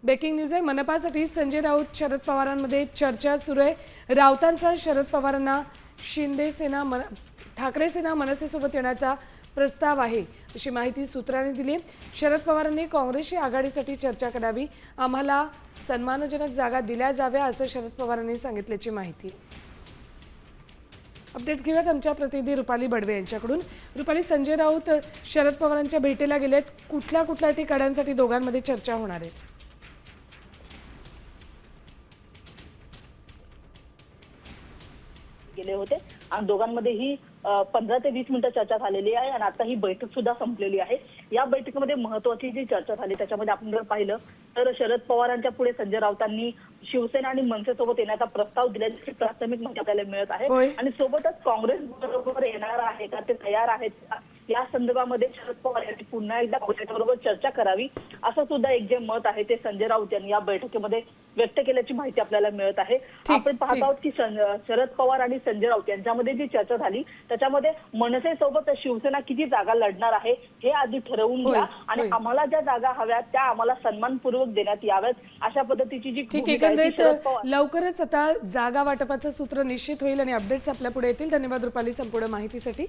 Breaking news आहे। मनपासाठी संजय राऊत शरद पवारांमध्ये चर्चा सुरू आहे। राऊतांचा शरद पवारांना शिंदे सेना ठाकरे सेना मनसेसोबत येण्याचा प्रस्ताव आहे अशी माहिती सूत्रांनी दिली। शरद पवारांनी काँग्रेसशी आघाडीसाठी चर्चा करावी, आम्हाला सन्मानजनक जागा दिल्या जाव्या असं शरद पवारांनी सांगितल्याची माहिती। अपडेट्स घेऊयात आमच्या प्रतिनिधी रुपाली बडवे यांच्याकडून। रुपाली, संजय राऊत शरद पवारांच्या भेटीला गेलेत, कुठल्या ठिकाणांसाठी दोघांमध्ये चर्चा होणार आहे? गेले होते आणि दोघांमध्ये ही 15 ते 20 मिनिटं चर्चा झालेली आहे आणि आता ही बैठक सुद्धा संपलेली आहे। या बैठकीमध्ये महत्त्वाची जी चर्चा झाली त्याच्यामध्ये आपण जर पाहिलं तर शरद पवारांच्या पुढे संजय राऊतांनी शिवसेना आणि मनसेसोबत येण्याचा प्रस्ताव दिल्याची प्राथमिक माहिती आपल्याला मिळत आहे आणि सोबतच काँग्रेस बरोबर येणार आहे का, ते तयार आहेत का, या संदर्भामध्ये शरद पवार यांनी पुन्हा एकदा काँग्रेसबरोबर चर्चा करावी असं सुद्धा एक जे मत आहे ते संजय राऊत यांनी या बैठकीमध्ये व्यक्त केल्याची माहिती आपल्याला मिळत आहे। आपण पाहत आहोत की शरद पवार आणि संजय राऊत यांच्यामध्ये जी चर्चा झाली त्याच्यामध्ये मनसेसोबत शिवसेना किती जागा लढणार आहे हे आधी ठरवून घ्या आणि आम्हाला ज्या जागा हव्यात त्या आम्हाला सन्मानपूर्वक देण्यात याव्यात अशा पद्धतीची जी एकंदरीत लवकरच आता जागा वाटपाचं सूत्र निश्चित होईल आणि अपडेट्स आपल्या पुढे येतील। धन्यवाद रुपाली संपूर्ण माहितीसाठी।